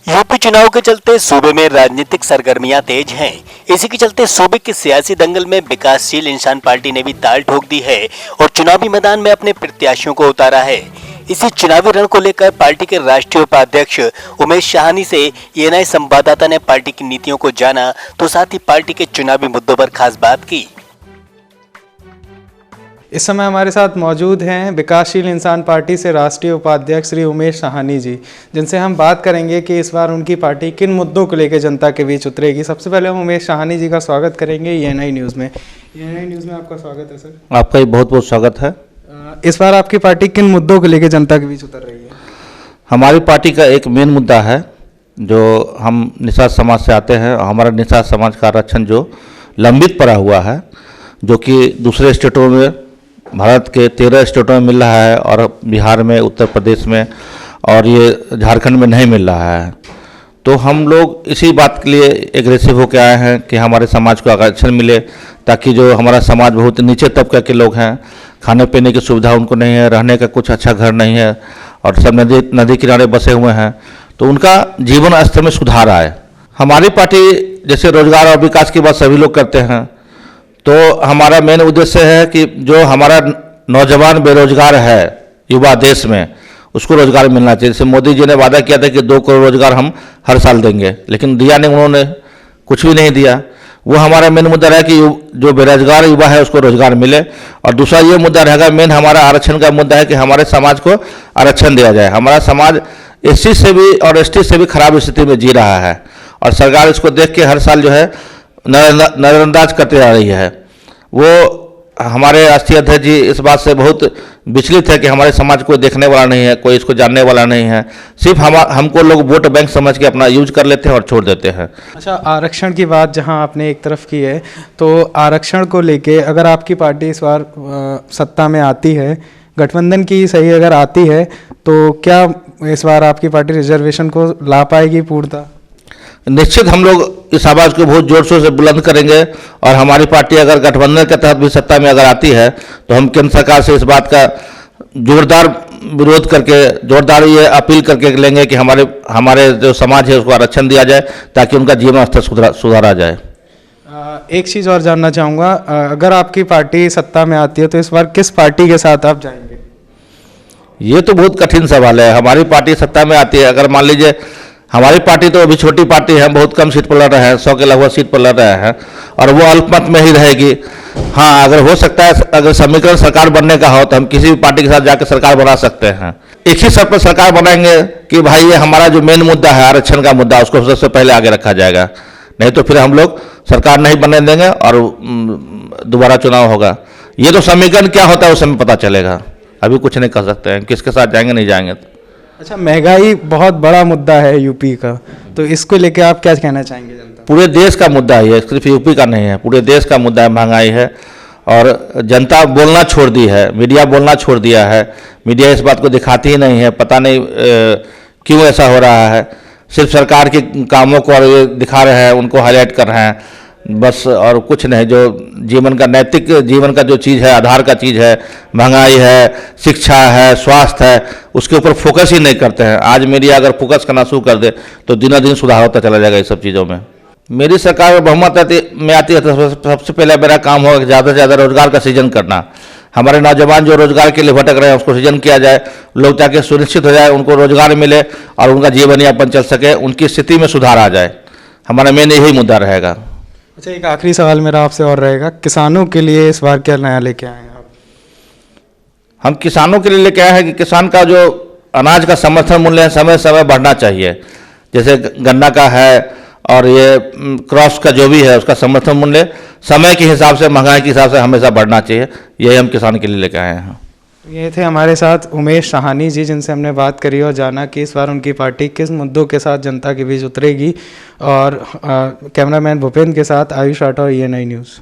UP चुनाव के चलते सूबे में राजनीतिक सरगर्मियां तेज हैं। इसी के चलते सूबे के सियासी दंगल में विकासशील इंसान पार्टी ने भी ताल ठोक दी है और चुनावी मैदान में अपने प्रत्याशियों को उतारा है। इसी चुनावी रण को लेकर पार्टी के राष्ट्रीय उपाध्यक्ष उमेश साहनी से एएनआई संवाददाता ने पार्टी की नीतियों को जाना, तो साथ ही पार्टी के चुनावी मुद्दों पर खास बात की। इस समय हमारे साथ मौजूद हैं विकासशील इंसान पार्टी से राष्ट्रीय उपाध्यक्ष श्री उमेश साहनी जी, जिनसे हम बात करेंगे कि इस बार उनकी पार्टी किन मुद्दों को लेकर जनता के बीच उतरेगी। सबसे पहले हम उमेश साहनी जी का स्वागत करेंगे एएनआई न्यूज़ में। एएनआई न्यूज़ में आपका स्वागत है सर। आपका भी बहुत बहुत स्वागत है। इस बार आपकी पार्टी किन मुद्दों को लेकर जनता के बीच उतर रही है? हमारी पार्टी का एक मेन मुद्दा है, जो हम निषाद समाज से आते हैं। हमारा निषाद समाज का आरक्षण जो लंबित पड़ा हुआ है, जो कि दूसरे स्टेटों में, भारत के 13 स्टेटों में मिल रहा है और बिहार में, उत्तर प्रदेश में और ये झारखंड में नहीं मिल रहा है। तो हम लोग इसी बात के लिए एग्रेसिव होकर आए हैं कि हमारे समाज को आरक्षण मिले, ताकि जो हमारा समाज बहुत नीचे तबके के लोग हैं, खाने पीने की सुविधा उनको नहीं है, रहने का कुछ अच्छा घर नहीं है और सब नदी किनारे बसे हुए हैं, तो उनका जीवन स्तर में सुधार आए। हमारी पार्टी जैसे रोजगार और विकास की बात सभी लोग करते हैं, तो हमारा मेन उद्देश्य है कि जो हमारा नौजवान बेरोजगार है युवा देश में, उसको रोजगार मिलना चाहिए। जैसे मोदी जी ने वादा किया था कि 2 करोड़ रोजगार हम हर साल देंगे, लेकिन दिया नहीं, उन्होंने कुछ भी नहीं दिया। वो हमारा मेन मुद्दा रहा कि जो बेरोजगार युवा है उसको रोजगार मिले। और दूसरा ये मुद्दा रहेगा, मेन हमारा आरक्षण का मुद्दा है कि हमारे समाज को आरक्षण दिया जाए। हमारा समाज एससी से भी और एसटी से भी खराब स्थिति में जी रहा है और सरकार इसको देख के हर साल जो है नजरअंदाज करते जा रही है। वो हमारे राष्ट्रीय अध्यक्ष जी इस बात से बहुत विचलित है कि हमारे समाज को देखने वाला नहीं है, कोई इसको जानने वाला नहीं है। सिर्फ हमको लोग वोट बैंक समझ के अपना यूज कर लेते हैं और छोड़ देते हैं। अच्छा, आरक्षण की बात जहां आपने एक तरफ की है, तो आरक्षण को लेके अगर आपकी पार्टी इस बार सत्ता में आती है, गठबंधन की सही अगर आती है, तो क्या इस बार आपकी पार्टी रिजर्वेशन को ला पाएगी पूर्णतः? निश्चित हम लोग इस आवाज़ को बहुत जोर शोर से बुलंद करेंगे और हमारी पार्टी अगर गठबंधन के तहत भी सत्ता में अगर आती है, तो हम केंद्र सरकार से इस बात का जोरदार विरोध करके, जोरदार ये अपील करके लेंगे कि हमारे जो समाज है उसको आरक्षण दिया जाए, ताकि उनका जीवन स्तर सुधारा जाए। एक चीज़ और जानना चाहूँगा, अगर आपकी पार्टी सत्ता में आती है तो इस बार किस पार्टी के साथ आप जाएंगे? ये तो बहुत कठिन सवाल है। हमारी पार्टी सत्ता में आती है, अगर मान लीजिए हमारी पार्टी तो अभी छोटी पार्टी है, बहुत कम सीट पर लड़ रहे हैं, 100 के लगभग सीट पर लड़ रहे हैं और वो अल्पमत में ही रहेगी। हाँ, अगर हो सकता है, अगर समीकरण सरकार बनने का हो तो हम किसी भी पार्टी के साथ जाकर सरकार बना सकते हैं। एक ही शर्त पर सरकार बनाएंगे कि भाई ये हमारा जो मेन मुद्दा है आरक्षण का मुद्दा, उसको सबसे पहले आगे रखा जाएगा। नहीं तो फिर हम लोग सरकार नहीं बनने देंगे और दोबारा चुनाव होगा। ये तो समीकरण क्या होता है उस समय पता चलेगा, अभी कुछ नहीं कर सकते हैं किसके साथ जाएंगे नहीं जाएंगे। अच्छा, महंगाई बहुत बड़ा मुद्दा है यूपी का, तो इसको लेके आप क्या कहना चाहेंगे जनता? पूरे देश का मुद्दा है, सिर्फ यूपी का नहीं है, पूरे देश का मुद्दा है, महंगाई है। और जनता बोलना छोड़ दी है, मीडिया बोलना छोड़ दिया है, मीडिया इस बात को दिखाती ही नहीं है। पता नहीं क्यों ऐसा हो रहा है, सिर्फ सरकार के कामों को और दिखा रहे हैं, उनको हाईलाइट कर रहे हैं बस, और कुछ नहीं। जो जीवन का, नैतिक जीवन का जो चीज़ है, आधार का चीज़ है, महंगाई है, शिक्षा है, स्वास्थ्य है, उसके ऊपर फोकस ही नहीं करते हैं। आज मीडिया अगर फोकस करना शुरू कर दे तो दिनों दिन सुधार होता चला जाएगा इस सब चीज़ों में। मेरी सरकार बहुमत में आती है तो सबसे पहले मेरा काम होगा कि ज़्यादा से ज़्यादा रोजगार का सृजन करना। हमारे नौजवान जो रोजगार के लिए भटक रहे हैं उसको सृजन किया जाए, लोग ताकि सुनिश्चित हो जाए उनको रोजगार मिले और उनका जीवन यापन चल सके, उनकी स्थिति में सुधार आ जाए। हमारा मेन यही मुद्दा रहेगा। अच्छा, एक आखिरी सवाल मेरा आपसे और रहेगा, किसानों के लिए इस बार क्या नया लेके आए हैं आप? हम किसानों के लिए लेके आए हैं कि किसान का जो अनाज का समर्थन मूल्य है समय समय बढ़ना चाहिए। जैसे गन्ना का है और ये क्रॉप्स का जो भी है उसका समर्थन मूल्य समय के हिसाब से, महंगाई के हिसाब से हमेशा बढ़ना चाहिए। यही हम किसान के लिए लेके आए हैं। ये थे हमारे साथ उमेश साहनी जी, जिनसे हमने बात करी और जाना कि इस बार उनकी पार्टी किस मुद्दों के साथ जनता के बीच उतरेगी। और कैमरामैन भूपेंद्र के साथ आयुष राठौर, एएनआई न्यूज़।